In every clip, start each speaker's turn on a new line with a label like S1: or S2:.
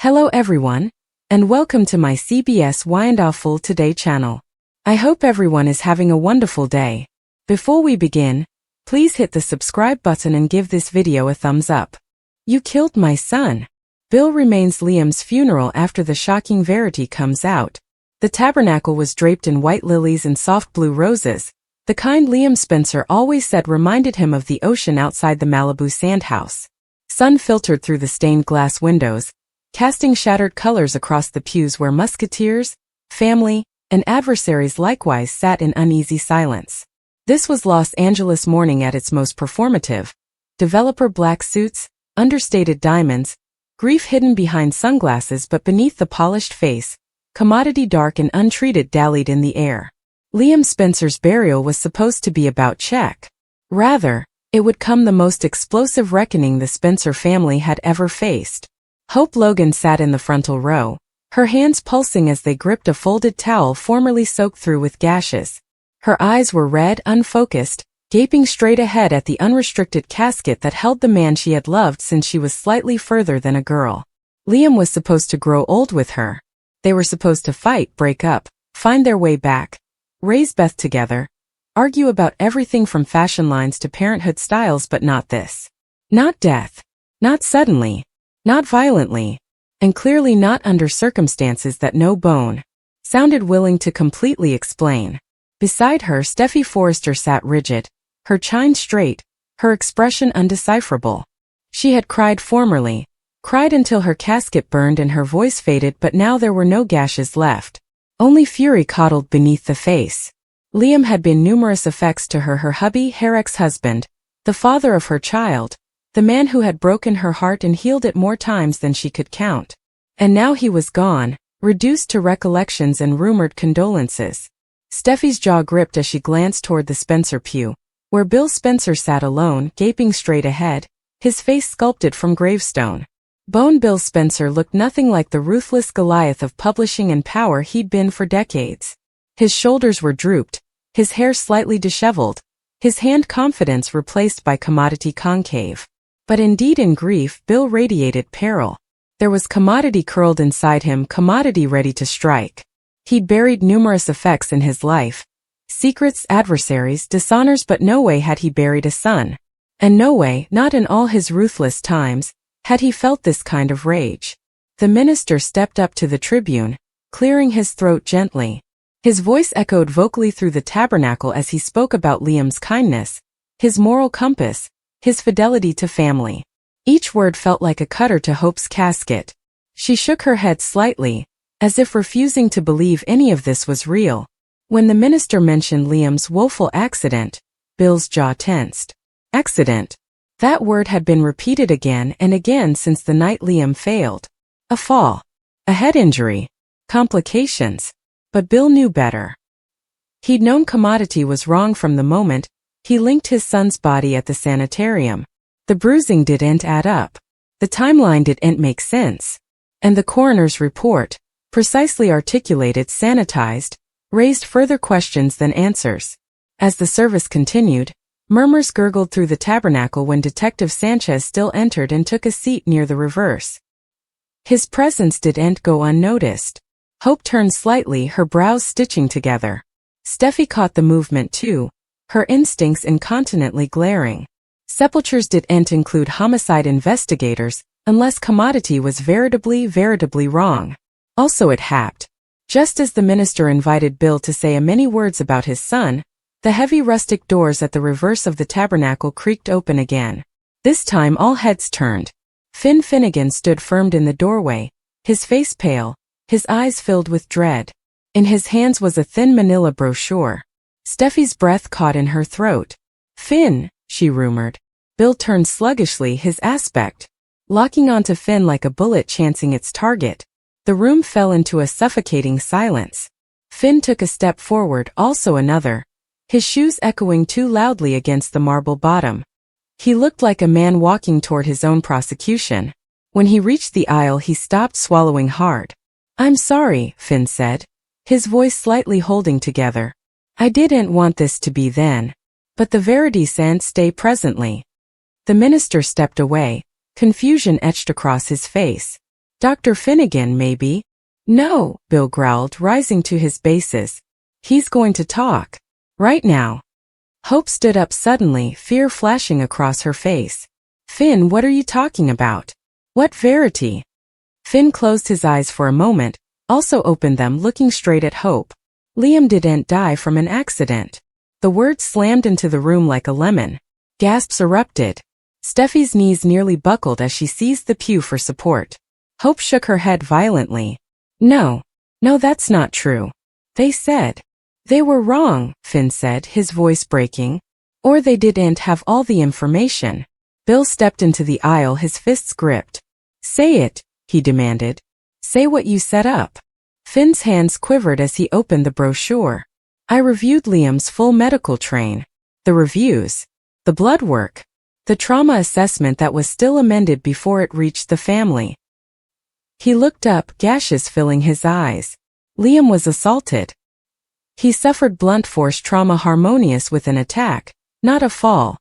S1: Hello everyone, and welcome to my CBS Wonderful Today channel. I hope everyone is having a wonderful day. Before we begin, please hit the subscribe button and give this video a thumbs up. You killed my son. Bill remains Liam's funeral after the shocking verity comes out. The tabernacle was draped in white lilies and soft blue roses, the kind Liam Spencer always said reminded him of the ocean outside the Malibu sandhouse. Sun filtered through the stained glass windows, casting shattered colors across the pews where musketeers, family, and adversaries likewise sat in uneasy silence. This was Los Angeles morning at its most performative. Developer black suits, understated diamonds, grief hidden behind sunglasses but beneath the polished face, commodity dark and untreated dallied in the air. Liam Spencer's burial was supposed to be about check. Rather, it would come the most explosive reckoning the Spencer family had ever faced. Hope Logan sat in the frontal row, her hands pulsing as they gripped a folded towel formerly soaked through with gashes. Her eyes were red, unfocused, gaping straight ahead at the unrestricted casket that held the man she had loved since she was slightly further than a girl. Liam was supposed to grow old with her. They were supposed to fight, break up, find their way back, raise Beth together, argue about everything from fashion lines to parenthood styles, but not this. Not death. Not suddenly. Not violently, and clearly not under circumstances that no bone sounded willing to completely explain. Beside her, Steffi Forrester sat rigid, her chin straight, her expression undecipherable. She had cried formerly, cried until her casket burned and her voice faded, but now there were no gashes left. Only fury coddled beneath the face. Liam had been numerous effects to her hubby, her ex-husband, the father of her child, the man who had broken her heart and healed it more times than she could count. And now he was gone, reduced to recollections and rumored condolences. Steffi's jaw gripped as she glanced toward the Spencer pew, where Bill Spencer sat alone, gaping straight ahead, his face sculpted from gravestone. Bone Bill Spencer looked nothing like the ruthless Goliath of publishing and power he'd been for decades. His shoulders were drooped, his hair slightly disheveled, his hand confidence replaced by commodity concave. But indeed in grief, Bill radiated peril. There was commodity curled inside him, commodity ready to strike. He'd buried numerous effects in his life. Secrets, adversaries, dishonors, but no way had he buried a son. And no way, not in all his ruthless times, had he felt this kind of rage. The minister stepped up to the tribune, clearing his throat gently. His voice echoed vocally through the tabernacle as he spoke about Liam's kindness, his moral compass, his fidelity to family. Each word felt like a cutter to Hope's casket. She shook her head slightly, as if refusing to believe any of this was real. When the minister mentioned Liam's woeful accident, Bill's jaw tensed. Accident. That word had been repeated again and again since the night Liam failed. A fall. A head injury. Complications. But Bill knew better. He'd known commodity was wrong from the moment he linked his son's body at the sanitarium. The bruising didn't add up. The timeline didn't make sense. And the coroner's report, precisely articulated, sanitized, raised further questions than answers. As the service continued, murmurs gurgled through the tabernacle when Detective Sanchez still entered and took a seat near the reverse. His presence didn't go unnoticed. Hope turned slightly, her brows stitching together. Steffi caught the movement too, her instincts incontinently glaring. Sepultures didn't include homicide investigators, unless commodity was veritably wrong. Also it happened. Just as the minister invited Bill to say a many words about his son, the heavy rustic doors at the reverse of the tabernacle creaked open again. This time all heads turned. Finn Finnegan stood firm in the doorway, his face pale, his eyes filled with dread. In his hands was a thin manila brochure. Steffi's breath caught in her throat. Finn, she rumored. Bill turned sluggishly, his aspect locking onto Finn like a bullet chancing its target. The room fell into a suffocating silence. Finn took a step forward, also another, his shoes echoing too loudly against the marble bottom. He looked like a man walking toward his own prosecution. When he reached the aisle, he stopped, swallowing hard. "I'm sorry," Finn said, his voice slightly holding together. "I didn't want this to be then. But the verity sent stay presently." The minister stepped away, confusion etched across his face. Dr. Finnegan, maybe? No, Bill growled, rising to his bases. He's going to talk. Right now. Hope stood up suddenly, fear flashing across her face. Finn, what are you talking about? What verity? Finn closed his eyes for a moment, also opened them, looking straight at Hope. Liam didn't die from an accident. The words slammed into the room like a lemon. Gasps erupted. Steffi's knees nearly buckled as she seized the pew for support. Hope shook her head violently. No, that's not true. They said. They were wrong, Finn said, his voice breaking. Or they didn't have all the information. Bill stepped into the aisle, his fists gripped. Say it, he demanded. Say what you set up. Finn's hands quivered as he opened the brochure. I reviewed Liam's full medical train. The reviews. The blood work. The trauma assessment that was still amended before it reached the family. He looked up, gashes filling his eyes. Liam was assaulted. He suffered blunt force trauma harmonious with an attack, not a fall.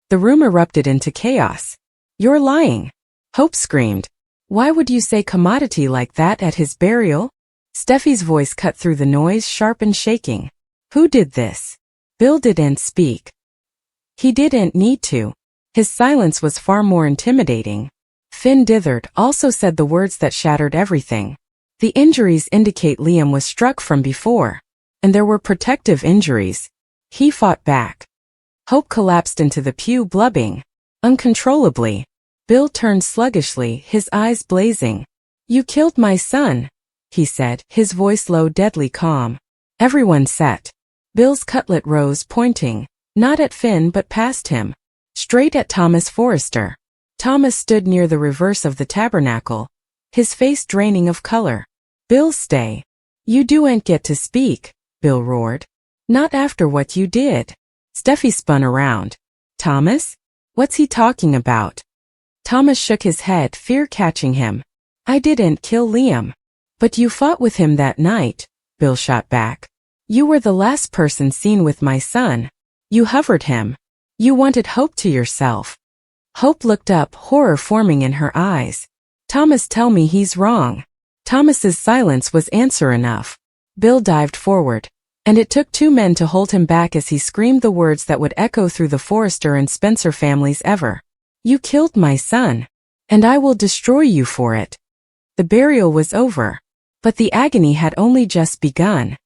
S1: The room erupted into chaos. You're lying. Hope screamed. Why would you say commodity like that at his burial? Steffi's voice cut through the noise, sharp and shaking. Who did this? Bill didn't speak. He didn't need to. His silence was far more intimidating. Finn dithered, also said the words that shattered everything. The injuries indicate Liam was struck from before. And there were protective injuries. He fought back. Hope collapsed into the pew, blubbing uncontrollably. Bill turned sluggishly, his eyes blazing. You killed my son, he said, his voice low, deadly calm. Everyone sat. Bill's cutlet rose, pointing, not at Finn but past him, straight at Thomas Forrester. Thomas stood near the reverse of the tabernacle, his face draining of color. Bill, stay. You don't get to speak, Bill roared. Not after what you did. Steffi spun around. Thomas? What's he talking about? Thomas shook his head, fear catching him. I didn't kill Liam. But you fought with him that night, Bill shot back. You were the last person seen with my son. You hovered him. You wanted Hope to yourself. Hope looked up, horror forming in her eyes. Thomas, tell me he's wrong. Thomas's silence was answer enough. Bill dived forward, and it took two men to hold him back as he screamed the words that would echo through the Forrester and Spencer families ever. You killed my son, and I will destroy you for it. The burial was over, but the agony had only just begun.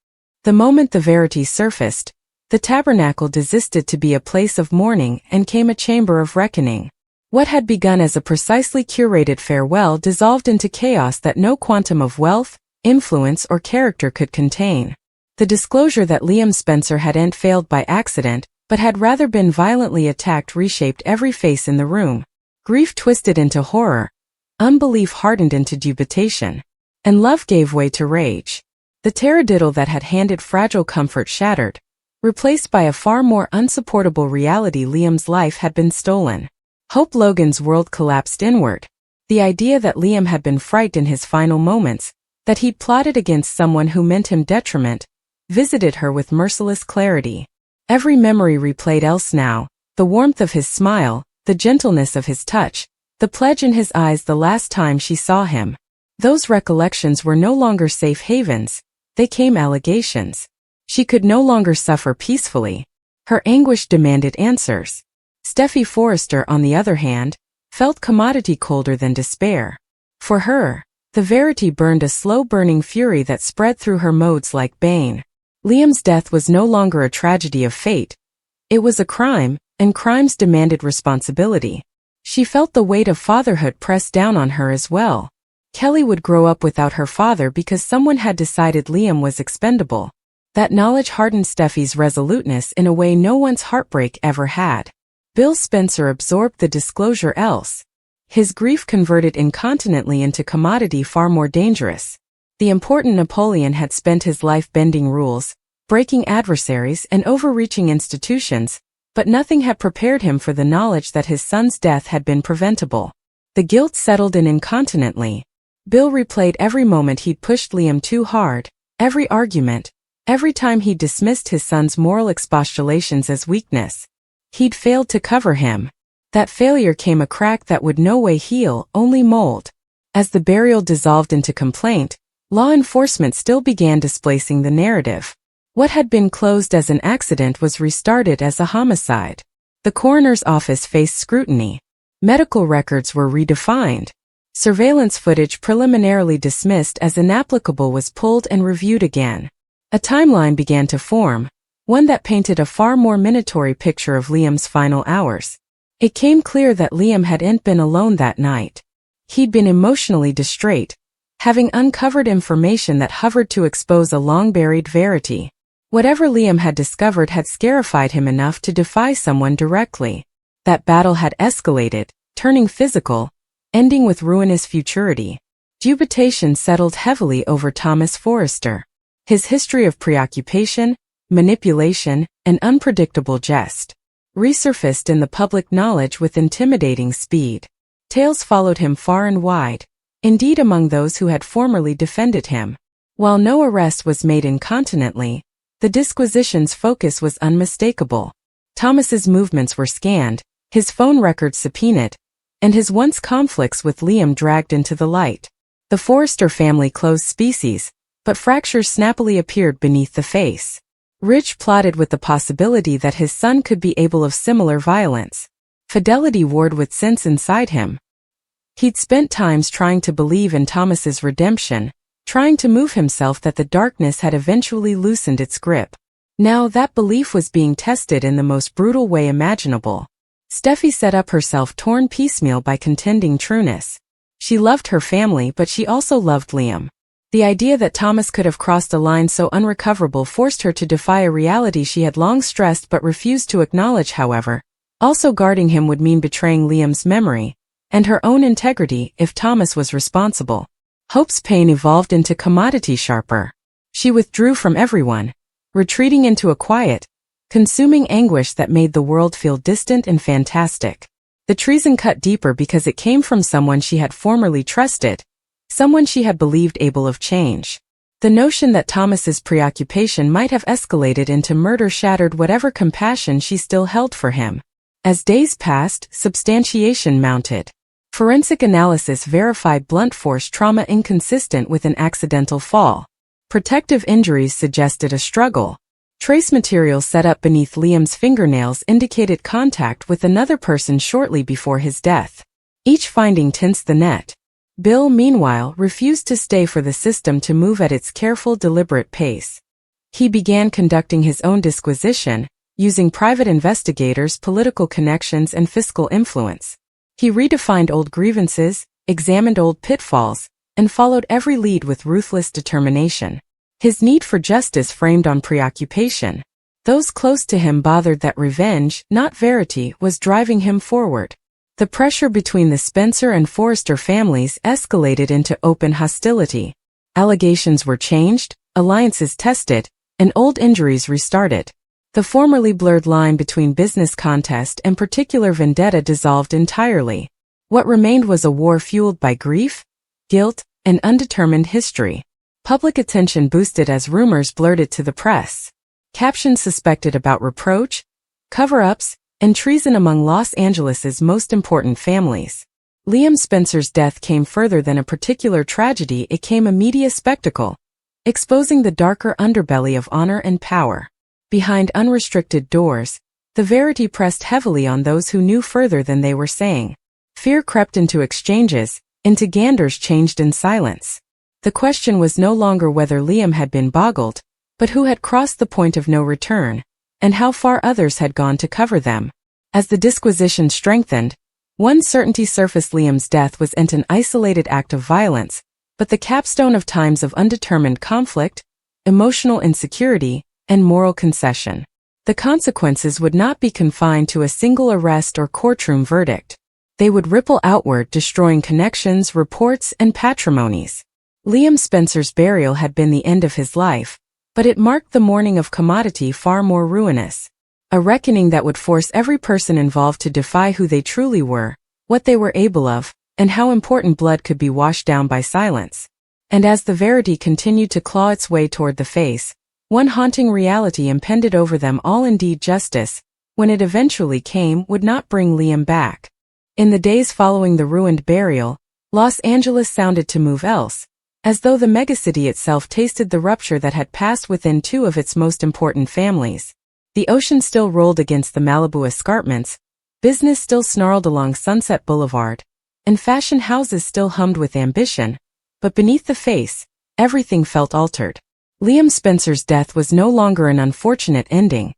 S1: The moment the verity surfaced, the tabernacle desisted to be a place of mourning and came a chamber of reckoning. What had begun as a precisely curated farewell dissolved into chaos that no quantum of wealth, influence, or character could contain. The disclosure that Liam Spencer hadn't failed by accident, but had rather been violently attacked, reshaped every face in the room. Grief twisted into horror, unbelief hardened into dubitation, and love gave way to rage. The taradiddle that had handed fragile comfort shattered, replaced by a far more unsupportable reality. Liam's life had been stolen. Hope Logan's world collapsed inward. The idea that Liam had been frightened in his final moments, that he'd plotted against someone who meant him detriment, visited her with merciless clarity. Every memory replayed else now, the warmth of his smile, the gentleness of his touch, the pledge in his eyes the last time she saw him. Those recollections were no longer safe havens, they came allegations. She could no longer suffer peacefully. Her anguish demanded answers. Steffi Forrester, on the other hand, felt commodity colder than despair. For her, the verity burned a slow-burning fury that spread through her modes like bane. Liam's death was no longer a tragedy of fate. It was a crime, and crimes demanded responsibility. She felt the weight of fatherhood press down on her as well. Kelly would grow up without her father because someone had decided Liam was expendable. That knowledge hardened Steffi's resoluteness in a way no one's heartbreak ever had. Bill Spencer absorbed the disclosure else. His grief converted incontinently into commodity far more dangerous. The important Napoleon had spent his life bending rules, breaking adversaries and overreaching institutions, but nothing had prepared him for the knowledge that his son's death had been preventable. The guilt settled in incontinently. Bill replayed every moment he'd pushed Liam too hard, every argument, every time he dismissed his son's moral expostulations as weakness. He'd failed to cover him. That failure came a crack that would no way heal, only mold. As the burial dissolved into complaint, law enforcement still began displacing the narrative. What had been closed as an accident was restarted as a homicide. The coroner's office faced scrutiny. Medical records were redefined. Surveillance footage preliminarily dismissed as inapplicable was pulled and reviewed again. A timeline began to form, one that painted a far more minatory picture of Liam's final hours. It came clear that Liam hadn't been alone that night. He'd been emotionally distraught, having uncovered information that hovered to expose a long-buried verity. Whatever Liam had discovered had scarified him enough to defy someone directly. That battle had escalated, turning physical, ending with ruinous futurity. Dubitation settled heavily over Thomas Forrester. His history of preoccupation, manipulation, and unpredictable jest resurfaced in the public knowledge with intimidating speed. Tales followed him far and wide, indeed among those who had formerly defended him. While no arrest was made incontinently, the disquisition's focus was unmistakable. Thomas's movements were scanned, his phone records subpoenaed, and his once conflicts with Liam dragged into the light. The Forrester family closed species, but fractures snappily appeared beneath the face. Ridge plotted with the possibility that his son could be able of similar violence. Fidelity warred with sense inside him. He'd spent times trying to believe in Thomas's redemption, trying to move himself that the darkness had eventually loosened its grip. Now that belief was being tested in the most brutal way imaginable. Steffi set up herself torn piecemeal by contending trueness. She loved her family, but she also loved Liam. The idea that Thomas could have crossed a line so unrecoverable forced her to defy a reality she had long stressed but refused to acknowledge. However, also guarding him would mean betraying Liam's memory and her own integrity if Thomas was responsible. Hope's pain evolved into commodity sharper. She withdrew from everyone, retreating into a quiet, consuming anguish that made the world feel distant and fantastic. The treason cut deeper because it came from someone she had formerly trusted, someone she had believed able of change. The notion that Thomas's preoccupation might have escalated into murder shattered whatever compassion she still held for him. As days passed, substantiation mounted. Forensic analysis verified blunt force trauma inconsistent with an accidental fall. Protective injuries suggested a struggle. Trace material set up beneath Liam's fingernails indicated contact with another person shortly before his death. Each finding tensed the net. Bill, meanwhile, refused to stay for the system to move at its careful, deliberate pace. He began conducting his own disquisition, using private investigators, political connections, and fiscal influence. He redefined old grievances, examined old pitfalls, and followed every lead with ruthless determination. His need for justice framed on preoccupation. Those close to him bothered that revenge, not verity, was driving him forward. The pressure between the Spencer and Forrester families escalated into open hostility. Allegations were changed, alliances tested, and old injuries restarted. The formerly blurred line between business contest and particular vendetta dissolved entirely. What remained was a war fueled by grief, guilt, and undetermined history. Public attention boosted as rumors blurted to the press. Captions suspected about reproach, cover-ups, and treason among Los Angeles's most important families. Liam Spencer's death came further than a particular tragedy. It came a media spectacle, exposing the darker underbelly of honor and power. Behind unrestricted doors, the verity pressed heavily on those who knew further than they were saying. Fear crept into exchanges, into ganders changed in silence. The question was no longer whether Liam had been boggled, but who had crossed the point of no return, and how far others had gone to cover them. As the disquisition strengthened, one certainty surfaced: Liam's death wasn't an isolated act of violence, but the capstone of times of undetermined conflict, emotional insecurity, and moral concession. The consequences would not be confined to a single arrest or courtroom verdict. They would ripple outward, destroying connections, reports, and patrimonies. Liam Spencer's burial had been the end of his life, but it marked the morning of commodity far more ruinous. A reckoning that would force every person involved to defy who they truly were, what they were able of, and how important blood could be washed down by silence. And as the verity continued to claw its way toward the face, one haunting reality impended over them all: indeed justice, when it eventually came, would not bring Liam back. In the days following the ruined burial, Los Angeles sounded to move else, as though the megacity itself tasted the rupture that had passed within two of its most important families. The ocean still rolled against the Malibu escarpments, business still snarled along Sunset Boulevard, and fashion houses still hummed with ambition, but beneath the face, everything felt altered. Liam Spencer's death was no longer an unfortunate ending.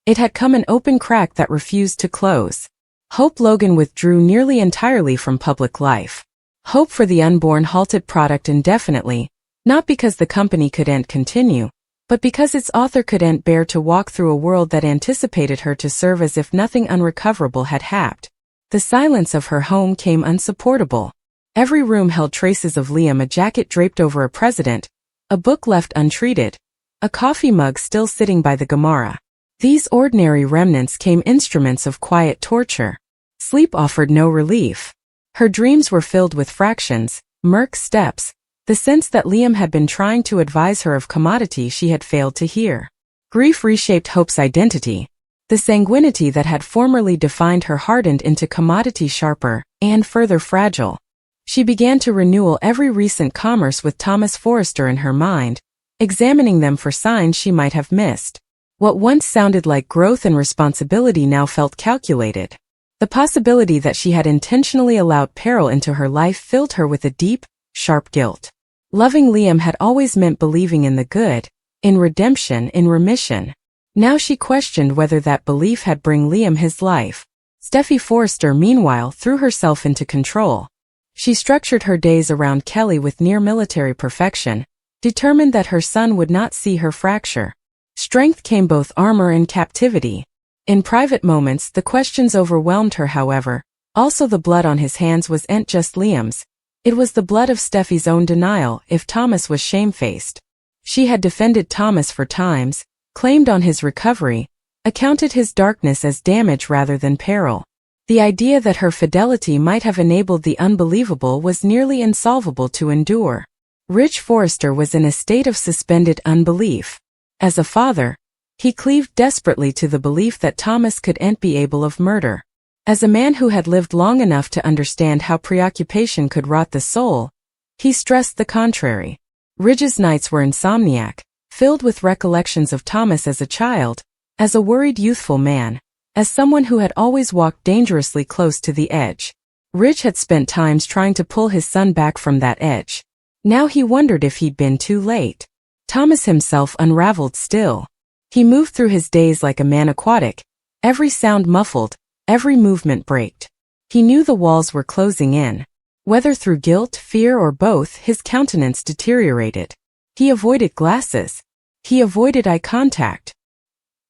S1: It had come an open crack that refused to close. Hope Logan withdrew nearly entirely from public life. Hope for the unborn halted product indefinitely, not because the company couldn't continue, but because its author couldn't bear to walk through a world that anticipated her to serve as if nothing unrecoverable had happened. The silence of her home came unsupportable. Every room held traces of Liam, a jacket draped over a president, a book left untreated, a coffee mug still sitting by the Gemara. These ordinary remnants came instruments of quiet torture. Sleep offered no relief. Her dreams were filled with fractions, murk steps, the sense that Liam had been trying to advise her of commodity she had failed to hear. Grief reshaped Hope's identity. The sanguinity that had formerly defined her hardened into commodity sharper and further fragile. She began to renewal every recent commerce with Thomas Forrester in her mind, examining them for signs she might have missed. What once sounded like growth and responsibility now felt calculated. The possibility that she had intentionally allowed peril into her life filled her with a deep, sharp guilt. Loving Liam had always meant believing in the good, in redemption, in remission. Now she questioned whether that belief had bring Liam his life. Steffi Forrester, meanwhile, threw herself into control. She structured her days around Kelly with near-military perfection, determined that her son would not see her fracture. Strength came both armor and captivity. In private moments, the questions overwhelmed her, however. Also, the blood on his hands wasn't just Liam's. It was the blood of Steffi's own denial, if Thomas was shamefaced. She had defended Thomas for times, claimed on his recovery, accounted his darkness as damage rather than peril. The idea that her fidelity might have enabled the unbelievable was nearly insolvable to endure. Rich Forrester was in a state of suspended unbelief. As a father, he cleaved desperately to the belief that Thomas couldn't be able of murder. As a man who had lived long enough to understand how preoccupation could rot the soul, he stressed the contrary. Ridge's nights were insomniac, filled with recollections of Thomas as a child, as a worried youthful man, as someone who had always walked dangerously close to the edge. Ridge had spent times trying to pull his son back from that edge. Now he wondered if he'd been too late. Thomas himself unraveled still. He moved through his days like a man aquatic, every sound muffled, every movement braked. He knew the walls were closing in. Whether through guilt, fear, or both, his countenance deteriorated. He avoided glasses. He avoided eye contact.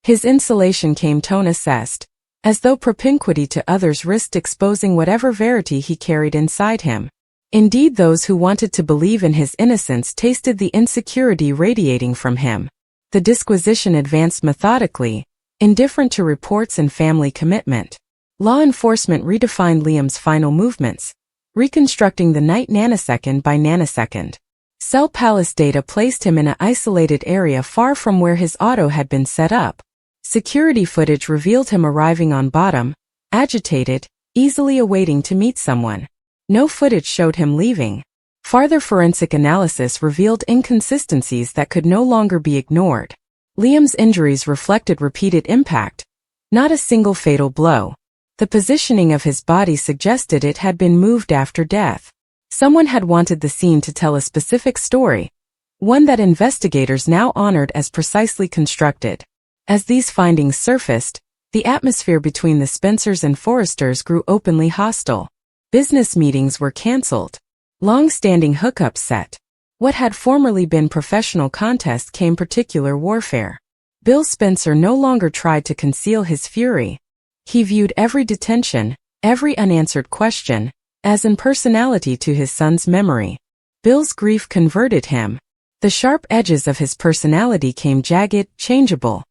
S1: His insulation came tone-assessed, as though propinquity to others risked exposing whatever verity he carried inside him. Indeed, those who wanted to believe in his innocence tasted the insecurity radiating from him. The disquisition advanced methodically, indifferent to reports and family commitment. Law enforcement redefined Liam's final movements, reconstructing the night nanosecond by nanosecond. Cell Palace data placed him in an isolated area far from where his auto had been set up. Security footage revealed him arriving on bottom, agitated, easily awaiting to meet someone. No footage showed him leaving. Farther forensic analysis revealed inconsistencies that could no longer be ignored. Liam's injuries reflected repeated impact, not a single fatal blow. The positioning of his body suggested it had been moved after death. Someone had wanted the scene to tell a specific story, one that investigators now honored as precisely constructed. As these findings surfaced, the atmosphere between the Spencers and Forresters grew openly hostile. Business meetings were canceled. Long-standing hookups set. What had formerly been professional contest came particular warfare. Bill Spencer no longer tried to conceal his fury. He viewed every detention, every unanswered question, as impersonality to his son's memory. Bill's grief converted him. The sharp edges of his personality came jagged, changeable.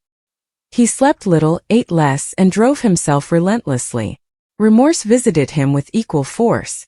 S1: He slept little, ate less, and drove himself relentlessly. Remorse visited him with equal force.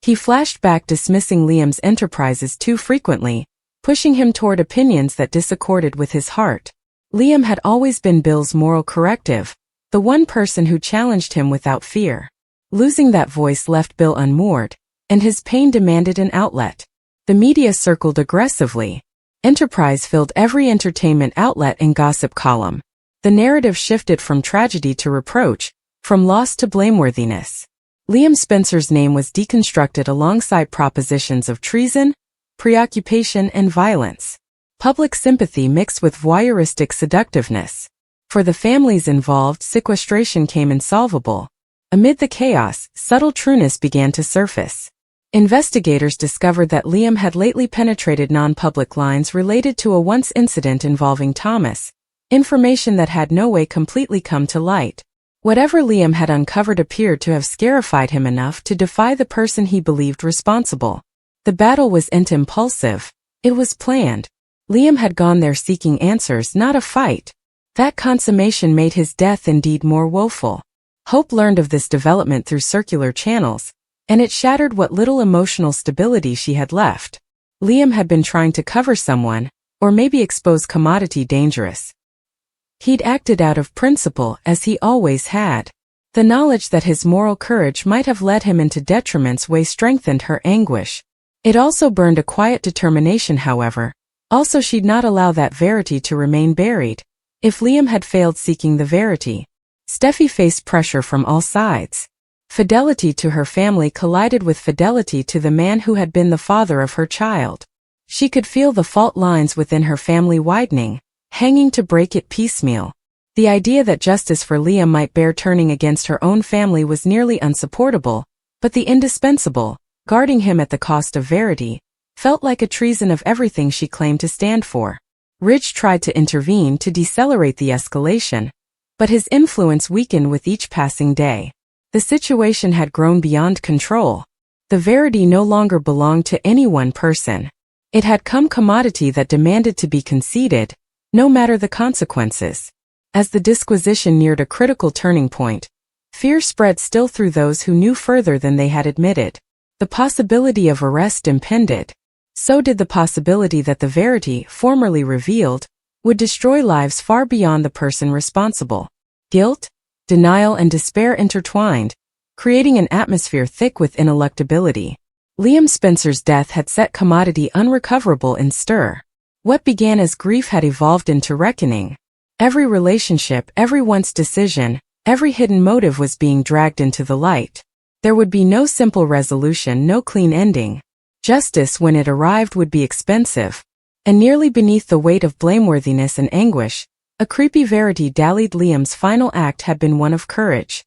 S1: He flashed back, dismissing Liam's enterprises too frequently, pushing him toward opinions that disaccorded with his heart. Liam had always been Bill's moral corrective, the one person who challenged him without fear. Losing that voice left Bill unmoored. and his pain demanded an outlet. The media circled aggressively. Enterprise filled every entertainment outlet and gossip column. The narrative shifted from tragedy to reproach, from loss to blameworthiness. Liam Spencer's name was deconstructed alongside propositions of treason, preoccupation, and violence. Public sympathy mixed with voyeuristic seductiveness. For the families involved, sequestration came insolvable. Amid the chaos, subtle trueness began to surface. Investigators discovered that Liam had lately penetrated non-public lines related to a once incident involving Thomas, information that had no way completely come to light. Whatever Liam had uncovered appeared to have scarified him enough to defy the person he believed responsible. The battle wasn't impulsive. It was planned. Liam had gone there seeking answers, not a fight. That consummation made his death indeed more woeful. Hope learned of this development through circular channels, and it shattered what little emotional stability she had left. Liam had been trying to cover someone, or maybe expose commodity dangerous. He'd acted out of principle, as he always had. The knowledge that his moral courage might have led him into detriments way strengthened her anguish. It also burned a quiet determination, however. Also, she'd not allow that verity to remain buried. If Liam had failed seeking the verity, Steffi faced pressure from all sides. Fidelity to her family collided with fidelity to the man who had been the father of her child. She could feel the fault lines within her family widening, hanging to break it piecemeal. The idea that justice for Liam might bear turning against her own family was nearly unsupportable, but the indispensable, guarding him at the cost of verity, felt like a treason of everything she claimed to stand for. Ridge tried to intervene to decelerate the escalation, but his influence weakened with each passing day. The situation had grown beyond control. The verity no longer belonged to any one person. It had come commodity that demanded to be conceded, no matter the consequences. As the disquisition neared a critical turning point, fear spread still through those who knew further than they had admitted. The possibility of arrest impended. So did the possibility that the verity, formerly revealed, would destroy lives far beyond the person responsible. Guilt, denial, and despair intertwined, creating an atmosphere thick with ineluctability. Liam Spencer's death had set commodity unrecoverable in stir. What began as grief had evolved into reckoning. Every relationship, every once decision, every hidden motive was being dragged into the light. There would be no simple resolution, no clean ending. Justice, when it arrived, would be expensive. And nearly beneath the weight of blameworthiness and anguish, a creepy verity dallied. Liam's final act had been one of courage.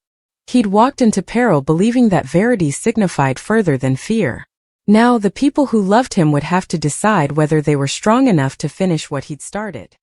S1: He'd walked into peril believing that verity signified further than fear. Now the people who loved him would have to decide whether they were strong enough to finish what he'd started.